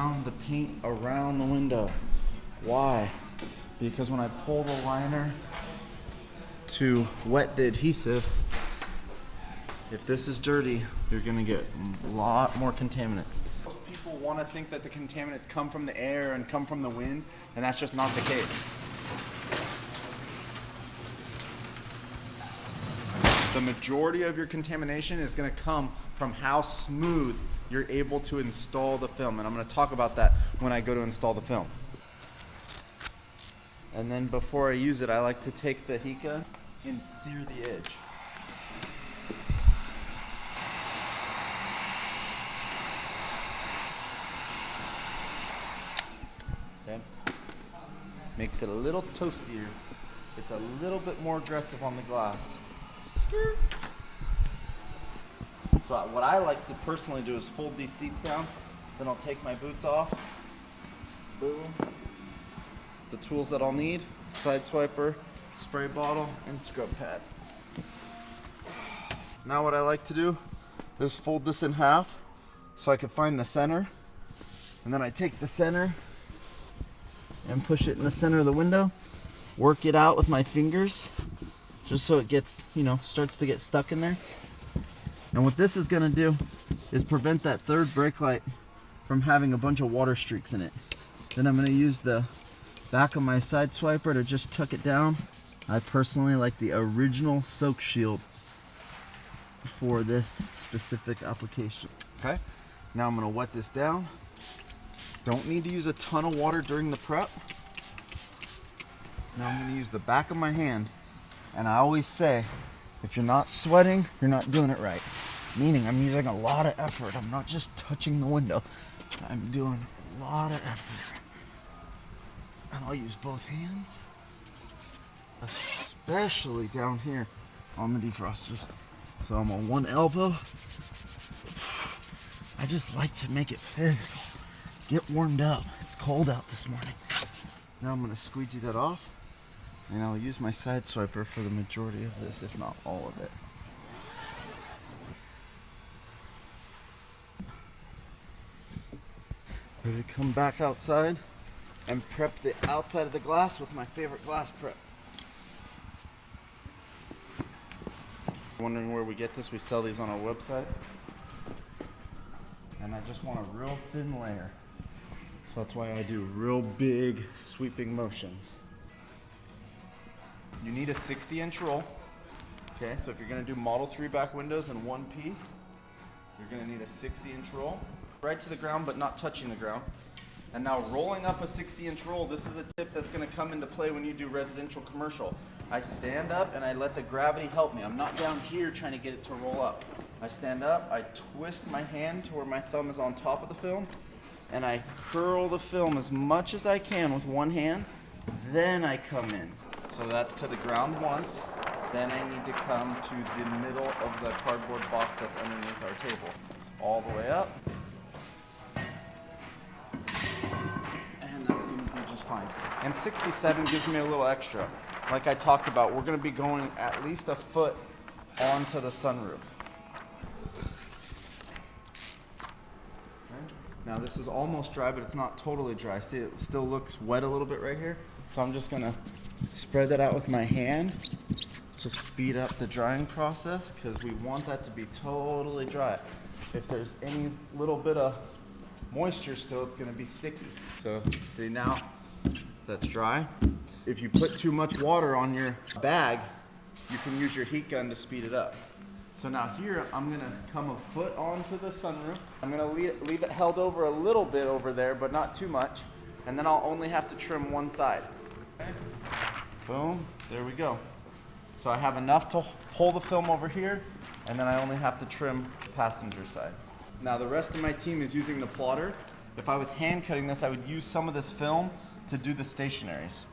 around the paint around the window. Why? Because when I pull the liner to wet the adhesive, if this is dirty, you're gonna get a lot more contaminants. Most people want to think that the contaminants come from the air and come from the wind, and that's just not the case. The majority of your contamination is gonna come from how smooth you're able to install the film, and I'm gonna talk about that when I go to install the film. And then before I use it, I like to take the Hika and sear the edge. Okay. Makes it a little toastier. It's a little bit more aggressive on the glass. Skirt. So what I like to personally do is fold these seats down, then I'll take my boots off. Boom. The tools that I'll need: side swiper, spray bottle, and scrub pad. Now what I like to do is fold this in half so I can find the center, and then I take the center and push it in the center of the window, work it out with my fingers just so it gets, starts to get stuck in there. And what this is gonna do is prevent that third brake light from having a bunch of water streaks in it. Then I'm gonna use the back of my side swiper to just tuck it down. I personally like the original soak shield for this specific application. Okay, now I'm gonna wet this down. Don't need to use a ton of water during the prep. Now I'm gonna use the back of my hand, and I always say, if you're not sweating, you're not doing it right. Meaning I'm using a lot of effort. I'm not just touching the window. I'm doing a lot of effort. And I'll use both hands, especially down here on the defrosters. So I'm on one elbow. I just like to make it physical. Get warmed up. It's cold out this morning. Now I'm gonna squeegee that off, and I'll use my side swiper for the majority of this, if not all of it. Ready to come back outside and prep the outside of the glass with my favorite glass prep. Wondering where we get this? We sell these on our website. And I just want a real thin layer. So that's why I do real big sweeping motions. You need a 60-inch roll. Okay, so if you're gonna do Model 3 back windows in one piece, you're gonna need a 60-inch roll. Right to the ground, but not touching the ground. And now rolling up a 60-inch roll, this is a tip that's gonna come into play when you do residential commercial. I stand up and I let the gravity help me. I'm not down here trying to get it to roll up. I stand up, I twist my hand to where my thumb is on top of the film, and I curl the film as much as I can with one hand, then I come in. So that's to the ground once, then I need to come to the middle of the cardboard box that's underneath our table. All the way up. And that's gonna be just fine. And 67 gives me a little extra. Like I talked about, we're gonna be going at least a foot onto the sunroof. Now this is almost dry, but it's not totally dry. See, it still looks wet a little bit right here. So I'm just gonna spread that out with my hand to speed up the drying process, because we want that to be totally dry. If there's any little bit of moisture still, it's gonna be sticky. So see, now that's dry. If you put too much water on your bag, you can use your heat gun to speed it up. So now here, I'm gonna come a foot onto the sunroof. I'm gonna leave it held over a little bit over there, but not too much. And then I'll only have to trim one side. Okay. Boom, there we go. So I have enough to pull the film over here, and then I only have to trim the passenger side. Now the rest of my team is using the plotter. If I was hand cutting this, I would use some of this film to do the stationaries.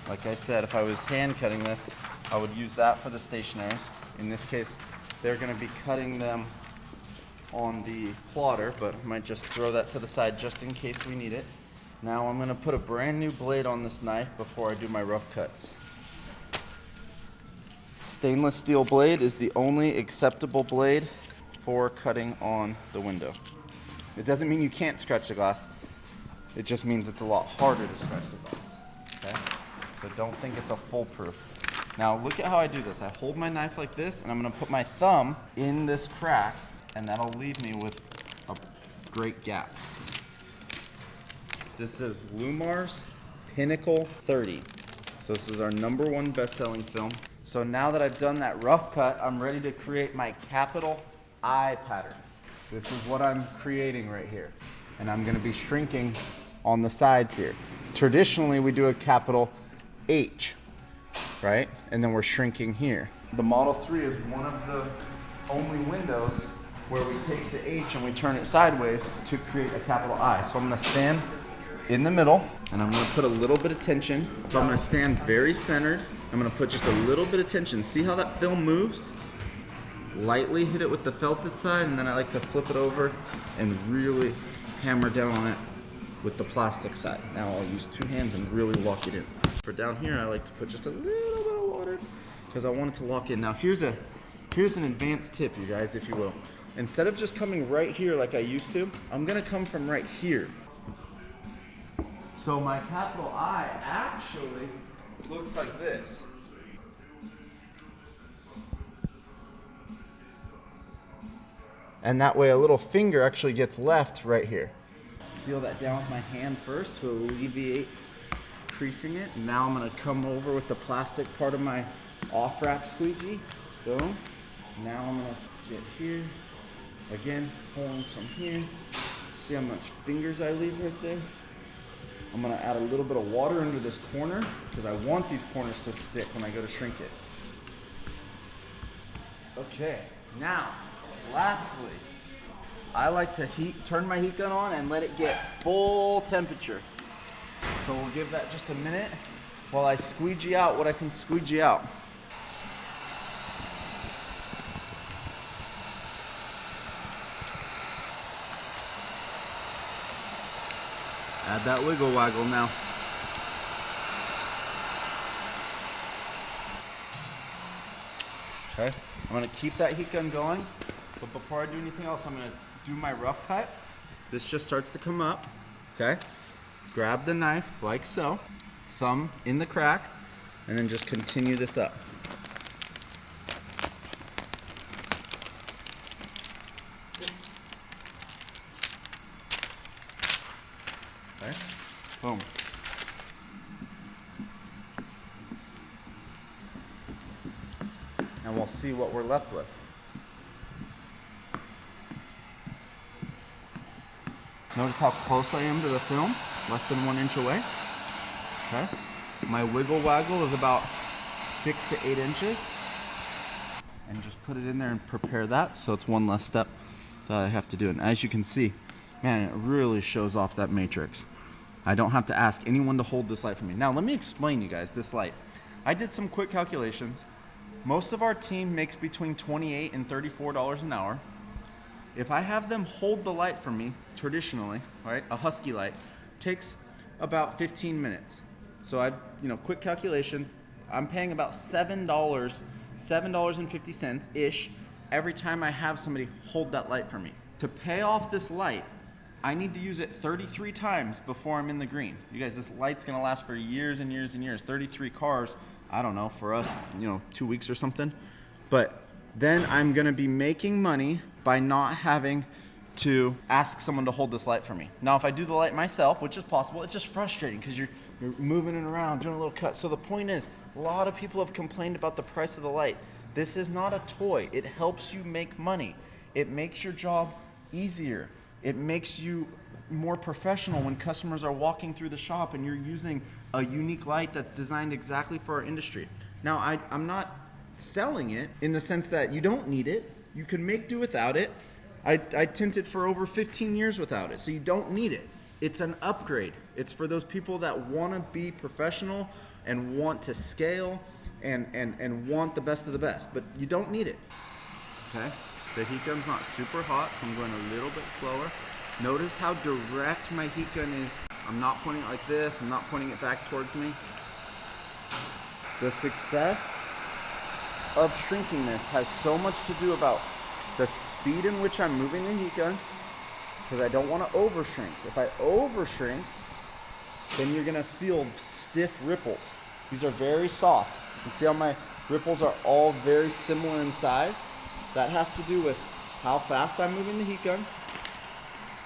Like I said, if I was hand cutting this, I would use that for the stationaries. In this case, they're gonna be cutting them on the plotter, but I might just throw that to the side just in case we need it. Now I'm gonna put a brand new blade on this knife before I do my rough cuts. Stainless steel blade is the only acceptable blade before cutting on the window. It doesn't mean you can't scratch the glass. It just means it's a lot harder to scratch the glass, okay? So don't think it's a foolproof. Now look at how I do this. I hold my knife like this, and I'm gonna put my thumb in this crack, and that'll leave me with a great gap. This is Lumar's Pinnacle 30. So this is our #1 best-selling film. So now that I've done that rough cut, I'm ready to create my capital I pattern. This is what I'm creating right here. And I'm gonna be shrinking on the sides here. Traditionally, we do a capital H, right? And then we're shrinking here. The Model 3 is one of the only windows where we take the H and we turn it sideways to create a capital I. So I'm gonna stand in the middle, and I'm gonna put a little bit of tension. So I'm gonna stand very centered. I'm gonna put just a little bit of tension. See how that film moves? Lightly hit it with the felted side, and then I like to flip it over and really hammer down on it with the plastic side. Now I'll use 2 hands and really lock it in. For down here, I like to put just a little bit of water because I want it to lock in. Now here's an advanced tip, you guys, if you will. Instead of just coming right here like I used to, I'm gonna come from right here. So my capital I actually looks like this. And that way a little finger actually gets left right here. Seal that down with my hand first to alleviate creasing it. Now I'm gonna come over with the plastic part of my off wrap squeegee. Boom. Now I'm gonna get here. Again, pulling from here. See how much fingers I leave right there? I'm gonna add a little bit of water into this corner because I want these corners to stick when I go to shrink it. Okay, now, lastly, I like to turn my heat gun on and let it get full temperature. So we'll give that just a minute while I squeegee out what I can squeegee out. Add that wiggle waggle now. Okay, I'm gonna keep that heat gun going, but before I do anything else, I'm gonna do my rough cut. This just starts to come up, okay? Grab the knife like so, thumb in the crack, and then just continue this up. Okay, boom. And we'll see what we're left with. Notice how close I am to the film, less than 1 inch away. Okay, my wiggle waggle is about 6 to 8 inches. And just put it in there and prepare that, so it's one less step that I have to do. And as you can see, man, it really shows off that matrix. I don't have to ask anyone to hold this light for me. Now let me explain you guys this light. I did some quick calculations. Most of our team makes between $28 and $34 an hour. If I have them hold the light for me, traditionally, right, a husky light, takes about 15 minutes. So I've, quick calculation, I'm paying about $7.50-ish every time I have somebody hold that light for me. To pay off this light, I need to use it 33 times before I'm in the green. You guys, this light's gonna last for years and years and years. 33 cars, I don't know, for us, 2 weeks or something. But then I'm gonna be making money by not having to ask someone to hold this light for me. Now, if I do the light myself, which is possible, it's just frustrating because you're moving it around, doing a little cut. So the point is, a lot of people have complained about the price of the light. This is not a toy. It helps you make money. It makes your job easier. It makes you more professional when customers are walking through the shop and you're using a unique light that's designed exactly for our industry. Now, I'm not selling it in the sense that you don't need it. You can make do without it. I tinted for over 15 years without it, so you don't need it. It's an upgrade. It's for those people that want to be professional and want to scale and want the best of the best, but you don't need it. Okay? The heat gun's not super hot, so I'm going a little bit slower. Notice how direct my heat gun is. I'm not pointing it like this. I'm not pointing it back towards me. The success of shrinking this has so much to do about the speed in which I'm moving the heat gun, because I don't want to over shrink. If I over shrink, then you're gonna feel stiff ripples. These are very soft. You can see how my ripples are all very similar in size. That has to do with how fast I'm moving the heat gun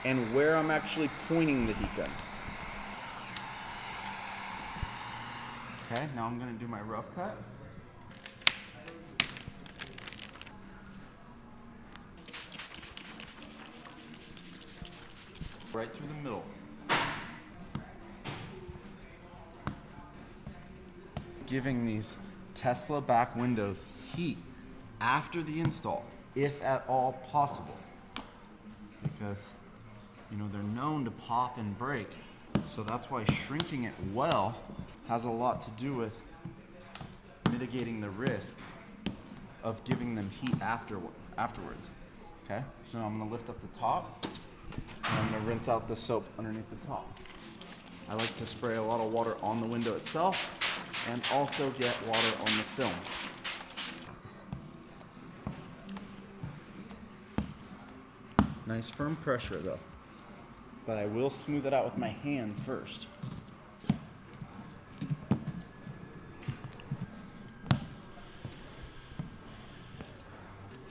and where I'm actually pointing the heat gun. Okay, now I'm gonna do my rough cut. Right through the middle. Giving these Tesla back windows heat after the install, if at all possible, because they're known to pop and break. So that's why shrinking it well has a lot to do with mitigating the risk of giving them heat afterwards. Okay, so now I'm gonna lift up the top and I'm gonna rinse out the soap underneath the top. I like to spray a lot of water on the window itself and also get water on the film. Nice firm pressure though, but I will smooth it out with my hand first.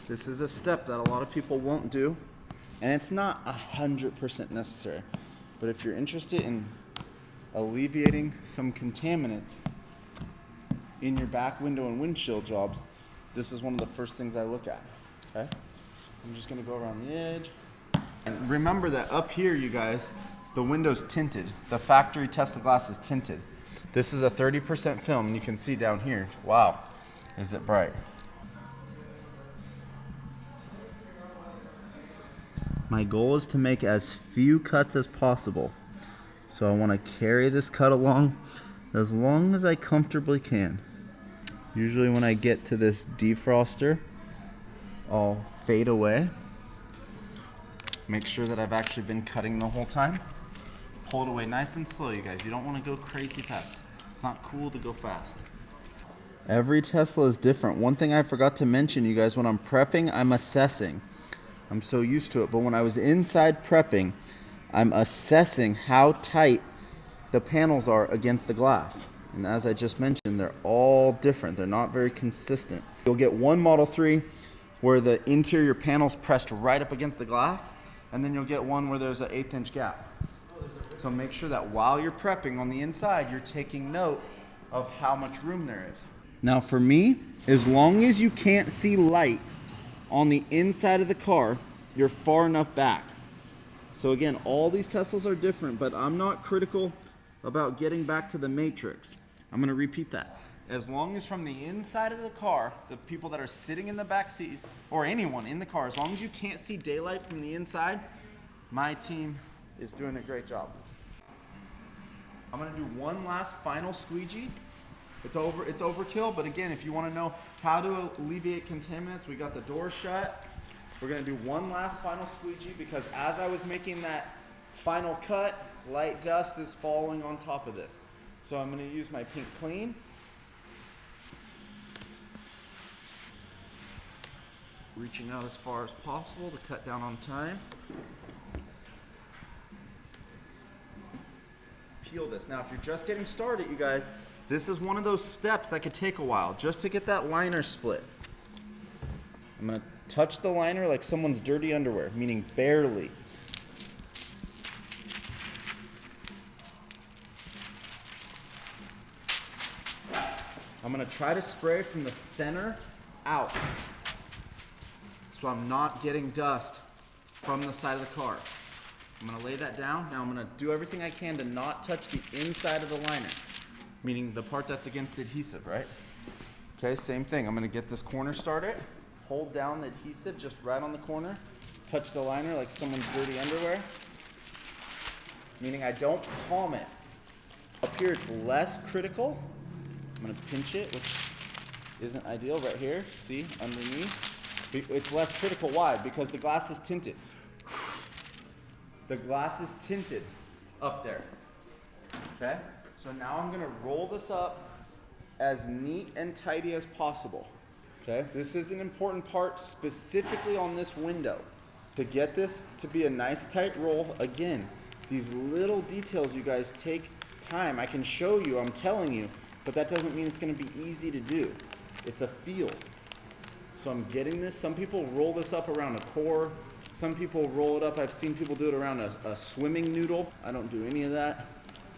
This is a step that a lot of people won't do, and it's not 100% necessary, but if you're interested in alleviating some contaminants in your back window and windshield jobs, this is one of the first things I look at. Okay, I'm just gonna go around the edge. And remember that up here, you guys, the window's tinted. The factory Tesla glass is tinted. This is a 30% film, and you can see down here, wow, is it bright. My goal is to make as few cuts as possible. So I want to carry this cut along as long as I comfortably can. Usually when I get to this defroster, I'll fade away. Make sure that I've actually been cutting the whole time. Pull it away nice and slow, you guys. You don't want to go crazy fast. It's not cool to go fast. Every Tesla is different. One thing I forgot to mention, you guys, when I'm prepping, I'm assessing. I'm so used to it, but when I was inside prepping, I'm assessing how tight the panels are against the glass. And as I just mentioned, they're all different. They're not very consistent. You'll get one Model 3 where the interior panel's pressed right up against the glass, and then you'll get one where there's an 1/8 inch gap. So make sure that while you're prepping on the inside, you're taking note of how much room there is. Now for me, as long as you can't see light on the inside of the car, you're far enough back. So again, all these Teslas are different, but I'm not critical about getting back to the matrix. I'm gonna repeat that. As long as from the inside of the car, the people that are sitting in the back seat, or anyone in the car, as long as you can't see daylight from the inside, my team is doing a great job. I'm gonna do one last final squeegee. It's overkill, but again, if you wanna know how to alleviate contaminants, we got the door shut. We're gonna do one last final squeegee because as I was making that final cut, light dust is falling on top of this. So I'm gonna use my pink clean. Reaching out as far as possible to cut down on time. Peel this. Now, if you're just getting started, you guys, this is one of those steps that could take a while just to get that liner split. I'm gonna touch the liner like someone's dirty underwear, meaning barely. I'm gonna try to spray from the center out, so I'm not getting dust from the side of the car. I'm gonna lay that down. Now I'm gonna do everything I can to not touch the inside of the liner, meaning the part that's against the adhesive, right? Okay, same thing. I'm gonna get this corner started, hold down the adhesive just right on the corner, touch the liner like someone's dirty underwear, meaning I don't palm it. Up here it's less critical. I'm gonna pinch it, which isn't ideal right here. See, underneath. It's less critical. Why? Because the glass is tinted. The glass is tinted up there. Okay? So now I'm gonna roll this up as neat and tidy as possible. Okay, this is an important part specifically on this window. To get this to be a nice tight roll, again, these little details, you guys, take time. I can show you, I'm telling you, but that doesn't mean it's gonna be easy to do. It's a feel. So I'm getting this. Some people roll this up around a core. Some people roll it up, I've seen people do it around a swimming noodle. I don't do any of that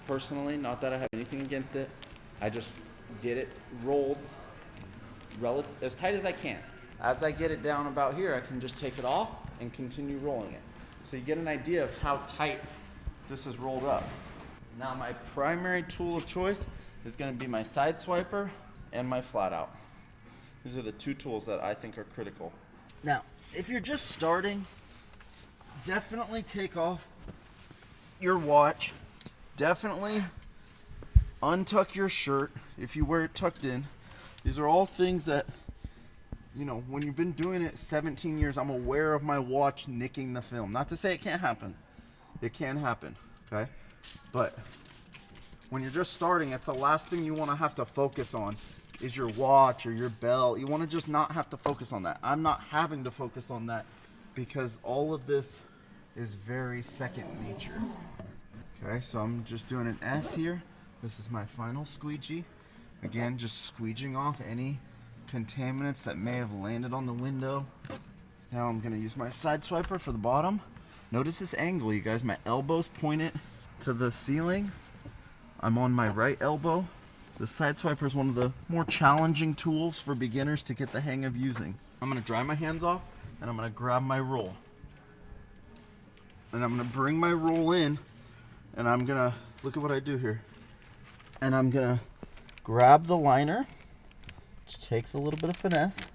personally, not that I have anything against it. I just get it rolled as tight as I can. As I get it down about here, I can just take it off and continue rolling it. So you get an idea of how tight this is rolled up. Now my primary tool of choice is going to be my side swiper and my flat out. These are the two tools that I think are critical. Now, if you're just starting, definitely take off your watch. Definitely untuck your shirt if you wear it tucked in. These are all things that, you know, when you've been doing it 17 years, I'm aware of my watch nicking the film. Not to say it can't happen. It can happen, okay? But when you're just starting, it's the last thing you want to have to focus on is your watch or your belt. You want to just not have to focus on that. I'm not having to focus on that because all of this is very second nature. Okay, so I'm just doing an S here. This is my final squeegee. Again, just squeegeeing off any contaminants that may have landed on the window. Now I'm going to use my side swiper for the bottom. Notice this angle, you guys. My elbows pointed to the ceiling. I'm on my right elbow. The side swiper is one of the more challenging tools for beginners to get the hang of using. I'm going to dry my hands off and I'm going to grab my roll. And I'm going to bring my roll in and I'm going to, look at what I do here. And I'm going to grab the liner, which takes a little bit of finesse.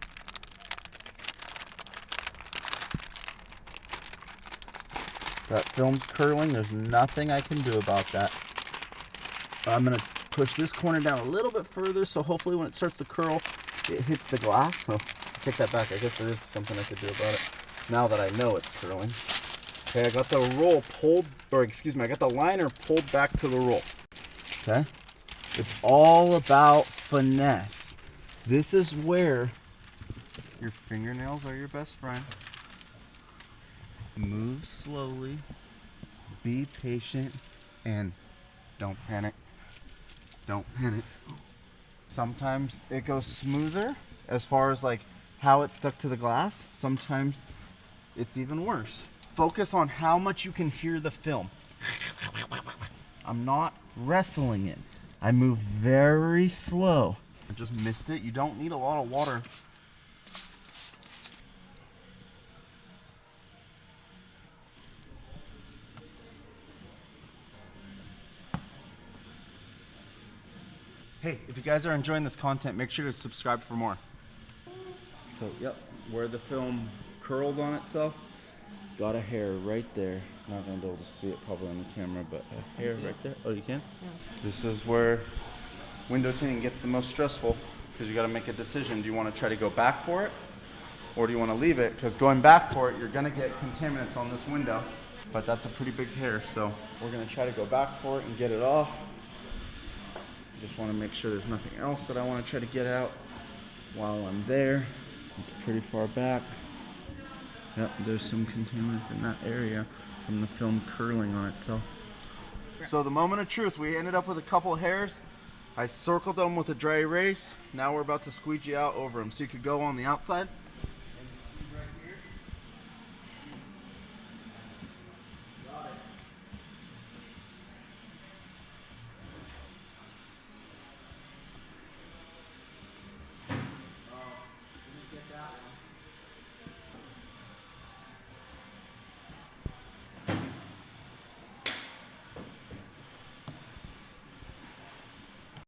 That film's curling, there's nothing I can do about that. I'm going to push this corner down a little bit further so hopefully when it starts to curl, it hits the glass. Oh, take that back, I guess there is something I could do about it now that I know it's curling. Okay, I got the roll pulled, or excuse me, I got the liner pulled back to the roll. Okay? It's all about finesse. This is where your fingernails are your best friend. Move slowly, be patient, and don't panic. Don't panic. Sometimes it goes smoother as far as like how it's stuck to the glass. Sometimes it's even worse. Focus on how much you can hear the film. I'm not wrestling it. I move very slow. I just missed it. You don't need a lot of water. Hey, if you guys are enjoying this content, make sure to subscribe for more. So, yep, where the film curled on itself, got a hair right there. Not gonna be able to see it probably on the camera, but a hair right there. Oh, you can? Yeah. This is where window tinting gets the most stressful because you gotta make a decision. Do you wanna try to go back for it or do you wanna leave it? Because going back for it, you're gonna get contaminants on this window, but that's a pretty big hair. So we're gonna try to go back for it and get it off. Just want to make sure there's nothing else that I want to try to get out while I'm there. It's pretty far back. Yep, there's some contaminants in that area from the film curling on itself. So the moment of truth, we ended up with a couple of hairs. I circled them with a dry erase. Now we're about to squeegee out over them. So you could go on the outside